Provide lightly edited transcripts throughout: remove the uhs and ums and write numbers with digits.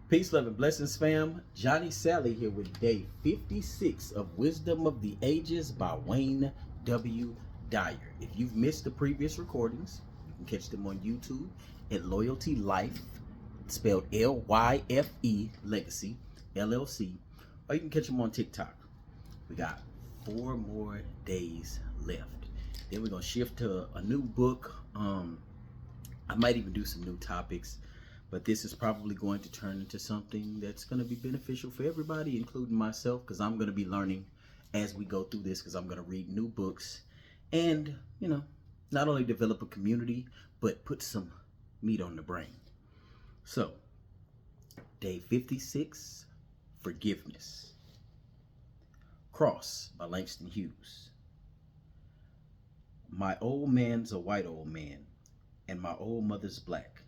Peace, love, and blessings, fam. Johnny Sally here with day 56 of Wisdom of the Ages by Wayne W. Dyer. If you've missed the previous recordings, you can catch them on YouTube at Loyalty Life, spelled Lyfe Legacy, LLC, or you can catch them on TikTok. We got 4 more days left. Then we're going to shift to a new book. I might even do some new topics. But this is probably going to turn into something that's going to be beneficial for everybody, including myself, because I'm going to be learning as we go through this, because I'm going to read new books and, not only develop a community, but put some meat on the brain. So, day 56, Forgiveness. Cross by Langston Hughes. My old man's a white old man, and my old mother's black.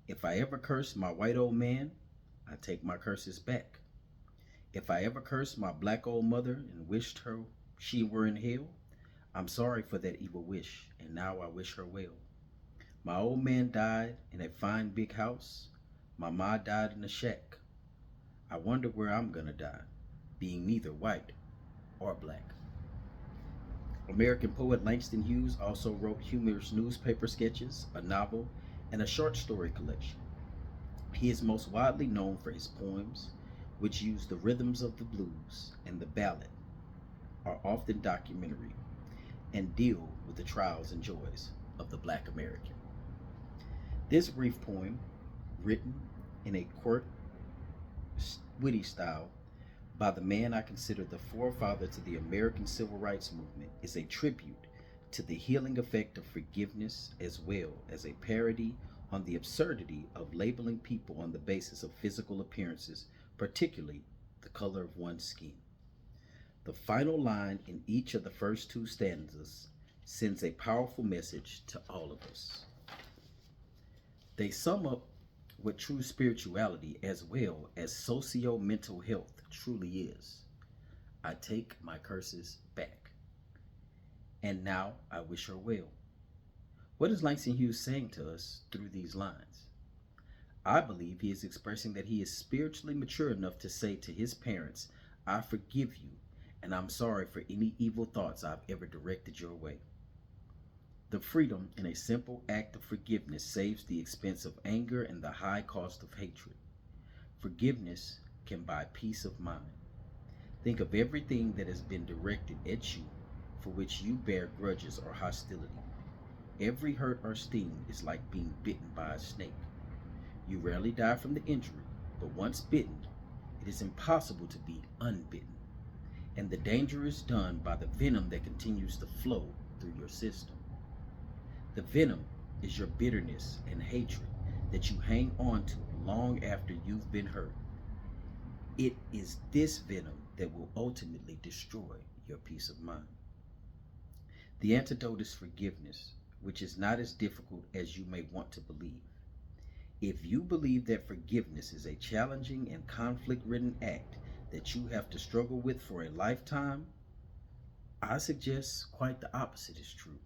If I ever curse my white old man, I take my curses back. If I ever cursed my black old mother and wished her she were in hell, I'm sorry for that evil wish, and now I wish her well. My old man died in a fine big house. My ma died in a shack. I wonder where I'm gonna die, being neither white or black. American poet Langston Hughes also wrote humorous newspaper sketches, a novel, and a short story collection. He is most widely known for his poems, which use the rhythms of the blues and the ballad, are often documentary, and deal with the trials and joys of the Black American. This brief poem, written in a quirky, witty style by the man I consider the forefather to the American Civil Rights Movement, is a tribute to the healing effect of forgiveness, as well as a parody on the absurdity of labeling people on the basis of physical appearances, particularly the color of one's skin. The final line in each of the first 2 stanzas sends a powerful message to all of us. They sum up what true spirituality as well as socio-mental health truly is. I take my curses back. And now I wish her well. What is Langston Hughes saying to us through these lines? I believe he is expressing that he is spiritually mature enough to say to his parents, I forgive you, and I'm sorry for any evil thoughts I've ever directed your way. The freedom in a simple act of forgiveness saves the expense of anger and the high cost of hatred. Forgiveness can buy peace of mind. Think of everything that has been directed at you for which you bear grudges or hostility. Every hurt or sting is like being bitten by a snake. You rarely die from the injury, but once bitten, it is impossible to be unbitten. And the danger is done by the venom that continues to flow through your system. The venom is your bitterness and hatred that you hang on to long after you've been hurt. It is this venom that will ultimately destroy your peace of mind. The antidote is forgiveness, which is not as difficult as you may want to believe. If you believe that forgiveness is a challenging and conflict-ridden act that you have to struggle with for a lifetime, I suggest quite the opposite is true.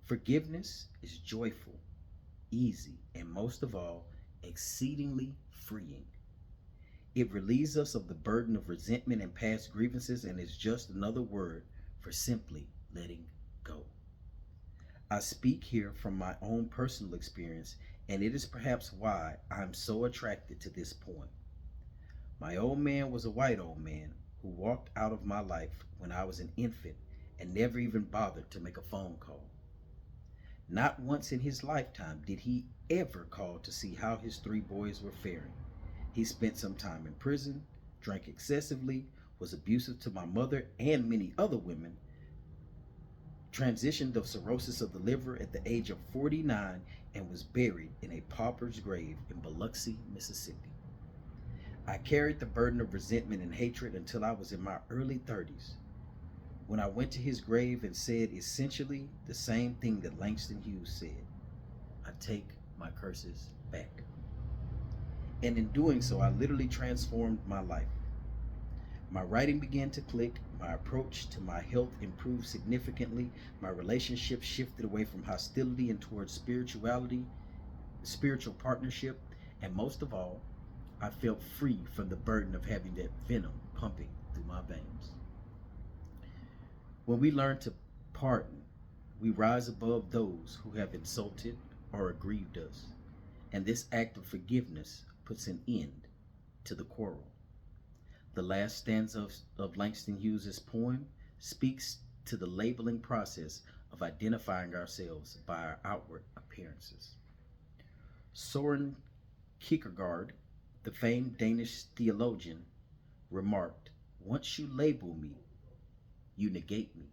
Forgiveness is joyful, easy, and most of all, exceedingly freeing. It relieves us of the burden of resentment and past grievances and is just another word for simply letting go. I speak here from my own personal experience, and it is perhaps why I'm so attracted to this poem. My old man was a white old man who walked out of my life when I was an infant and never even bothered to make a phone call. Not once in his lifetime did he ever call to see how his 3 boys were faring. He spent some time in prison, drank excessively, was abusive to my mother and many other women, transitioned of cirrhosis of the liver at the age of 49, and was buried in a pauper's grave in Biloxi, Mississippi. I carried the burden of resentment and hatred until I was in my early 30s, when I went to his grave and said essentially the same thing that Langston Hughes said. I take my curses back. And in doing so, I literally transformed my life. My writing began to click, my approach to my health improved significantly, my relationship shifted away from hostility and towards spirituality, spiritual partnership, and most of all, I felt free from the burden of having that venom pumping through my veins. When we learn to pardon, we rise above those who have insulted or aggrieved us, and this act of forgiveness puts an end to the quarrel. The last stanza of Langston Hughes's poem speaks to the labeling process of identifying ourselves by our outward appearances. Soren Kierkegaard, the famed Danish theologian, remarked, "Once you label me, you negate me."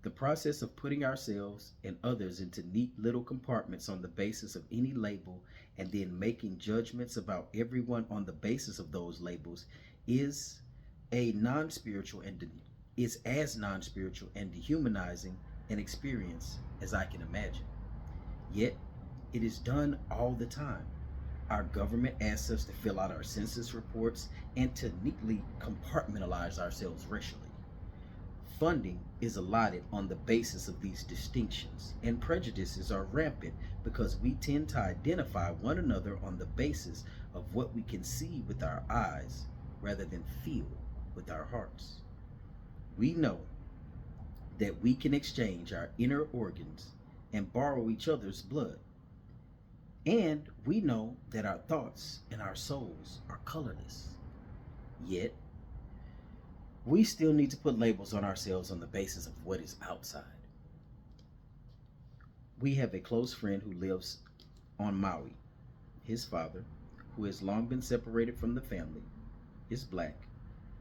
The process of putting ourselves and others into neat little compartments on the basis of any label and then making judgments about everyone on the basis of those labels is a non-spiritual and is as non-spiritual and dehumanizing an experience as I can imagine. Yet, it is done all the time. Our government asks us to fill out our census reports and to neatly compartmentalize ourselves racially. Funding is allotted on the basis of these distinctions, and prejudices are rampant because we tend to identify one another on the basis of what we can see with our eyes rather than feel with our hearts. We know that we can exchange our inner organs and borrow each other's blood. And we know that our thoughts and our souls are colorless. Yet, we still need to put labels on ourselves on the basis of what is outside. We have a close friend who lives on Maui. His father, who has long been separated from the family, is black,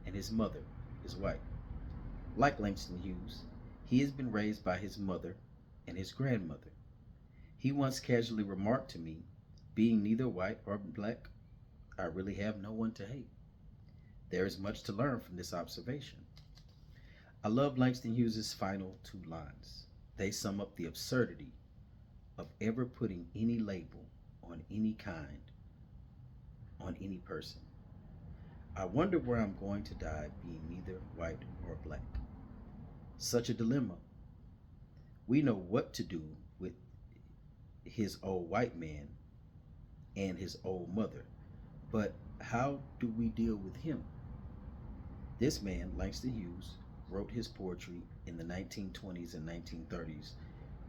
and his mother is white. Like Langston Hughes, he has been raised by his mother and his grandmother. He once casually remarked to me, "Being neither white or black, I really have no one to hate." There is much to learn from this observation. I love Langston Hughes' final two lines. They sum up the absurdity of ever putting any label on any kind, on any person. I wonder where I'm going to die being neither white or black. Such a dilemma. We know what to do with his old white man and his old mother, but how do we deal with him? This man, Langston Hughes, wrote his poetry in the 1920s and 1930s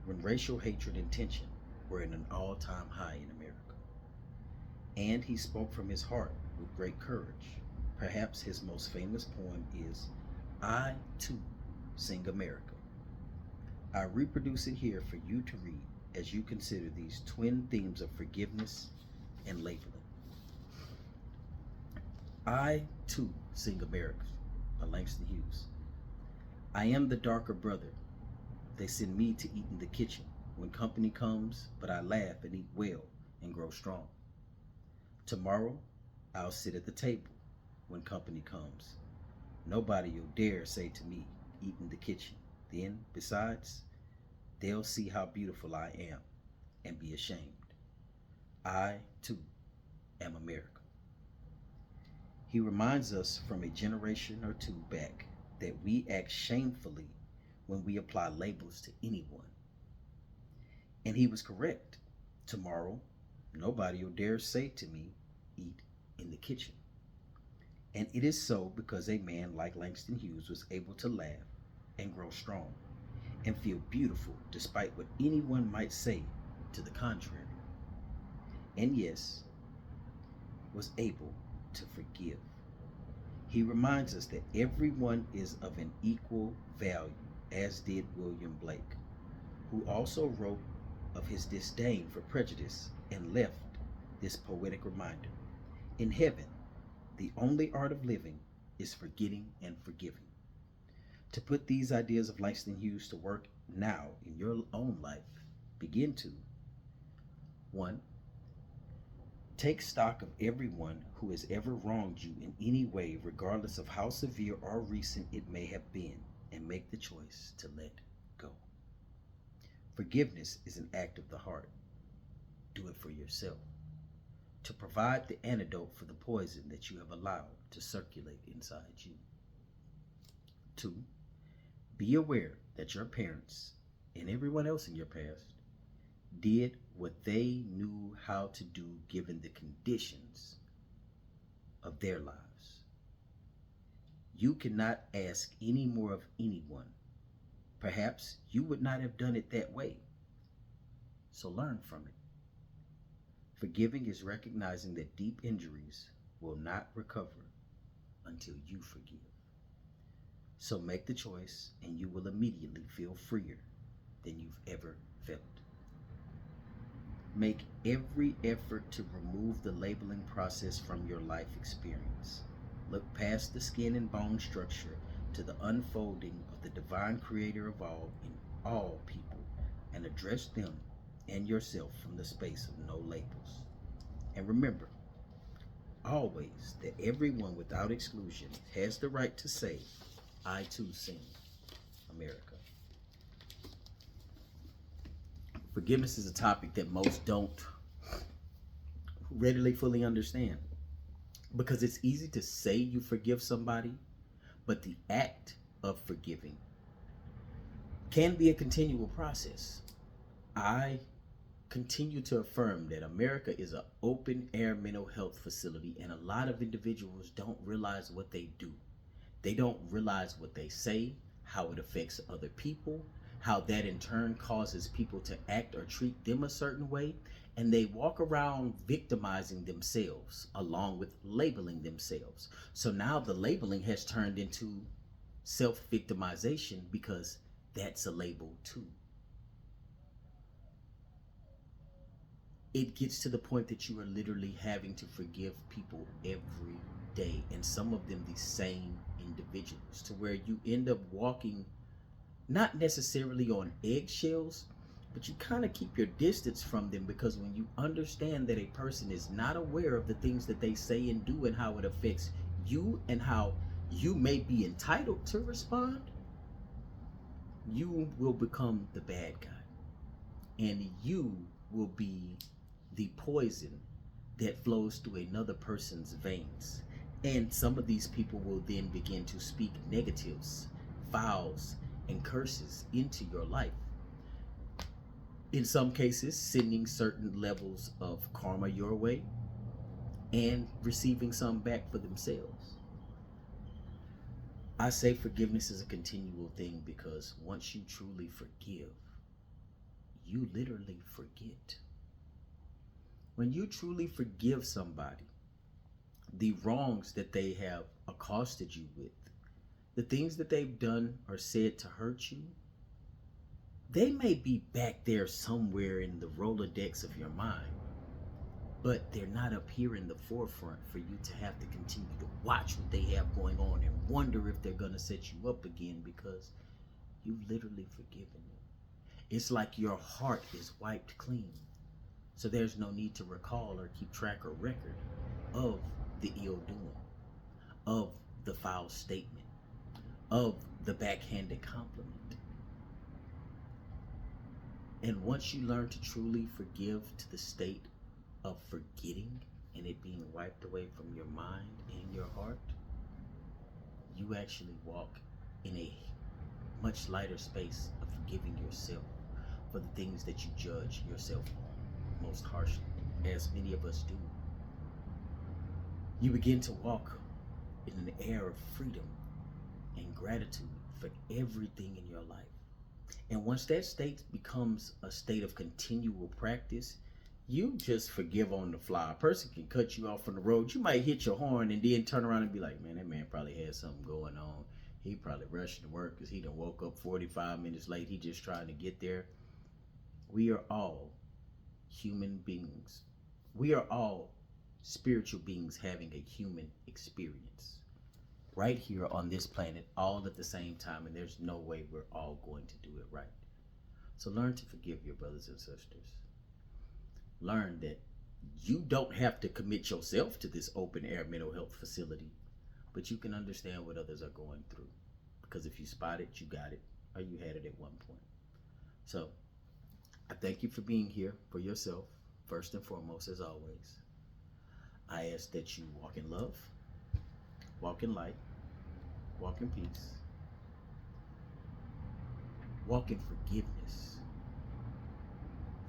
when racial hatred and tension were at an all-time high in America. And he spoke from his heart with great courage. Perhaps his most famous poem is "I, Too, Sing America." I reproduce it here for you to read as you consider these twin themes of forgiveness and labeling. "I, Too, Sing America" by Langston Hughes. I am the darker brother. They send me to eat in the kitchen when company comes, but I laugh and eat well and grow strong. Tomorrow, I'll sit at the table when company comes. Nobody'll dare say to me, "Eat in the kitchen." Then, besides, they'll see how beautiful I am and be ashamed. I, too, am America. He reminds us from a generation or two back that we act shamefully when we apply labels to anyone. And he was correct. Tomorrow, nobody will dare say to me, "Eat in the kitchen." And it is so because a man like Langston Hughes was able to laugh and grow strong and feel beautiful despite what anyone might say to the contrary. And yes, was able to forgive. He reminds us that everyone is of an equal value, as did William Blake, who also wrote of his disdain for prejudice and left this poetic reminder. In heaven, the only art of living is forgetting and forgiving. To put these ideas of Langston Hughes to work now in your own life, begin to 1. Take stock of everyone who has ever wronged you in any way, regardless of how severe or recent it may have been, and make the choice to let go. Forgiveness is an act of the heart. Do it for yourself, to provide the antidote for the poison that you have allowed to circulate inside you. 2. Be aware that your parents and everyone else in your past did what they knew how to do given the conditions of their lives. You cannot ask any more of anyone. Perhaps you would not have done it that way. So learn from it. Forgiving is recognizing that deep injuries will not recover until you forgive. So make the choice and you will immediately feel freer than you've ever felt. Make every effort to remove the labeling process from your life experience. Look past the skin and bone structure to the unfolding of the divine creator of all in all people and address them and yourself from the space of no labels. And remember, always, that everyone without exclusion has the right to say, I too sing America. Forgiveness is a topic that most don't readily fully understand because it's easy to say you forgive somebody, but the act of forgiving can be a continual process. I continue to affirm that America is an open air mental health facility, and a lot of individuals don't realize what they do. They don't realize what they say, how it affects other people, how that in turn causes people to act or treat them a certain way, and they walk around victimizing themselves along with labeling themselves. So now the labeling has turned into self-victimization because that's a label too. It gets to the point that you are literally having to forgive people every day, and some of them the same individuals, to where you end up walking not necessarily on eggshells, but you kind of keep your distance from them, because when you understand that a person is not aware of the things that they say and do and how it affects you and how you may be entitled to respond, you will become the bad guy, and you will be the poison that flows through another person's veins. And some of these people will then begin to speak negatives, fouls, and curses into your life. In some cases, sending certain levels of karma your way and receiving some back for themselves. I say forgiveness is a continual thing because once you truly forgive, you literally forget. When you truly forgive somebody, the wrongs that they have accosted you with, the things that they've done or said to hurt you, they may be back there somewhere in the Rolodex of your mind, but they're not up here in the forefront for you to have to continue to watch what they have going on and wonder if they're going to set you up again, because you've literally forgiven them. It's like your heart is wiped clean. So there's no need to recall or keep track or record of the ill doing, of the foul statement, of the backhanded compliment. And once you learn to truly forgive to the state of forgetting and it being wiped away from your mind and your heart, you actually walk in a much lighter space of forgiving yourself for the things that you judge yourself on most harshly, as many of us do. You begin to walk in an air of freedom and gratitude for everything in your life. And once that state becomes a state of continual practice, you just forgive on the fly. A person can cut you off on the road. You might hit your horn and then turn around and be like, man, that man probably had something going on. He probably rushed to work because he done woke up 45 minutes late. He just trying to get there. We are all human beings. We are all spiritual beings having a human experience right here on this planet all at the same time, and there's no way we're all going to do it right. So learn to forgive your brothers and sisters. Learn that you don't have to commit yourself to this open air mental health facility, but you can understand what others are going through, because if you spot it, you got it, or you had it at one point. So I thank you for being here for yourself, first and foremost, as always. I ask that you walk in love, walk in light, walk in peace, walk in forgiveness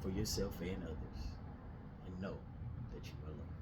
for yourself and others, and know that you are loved.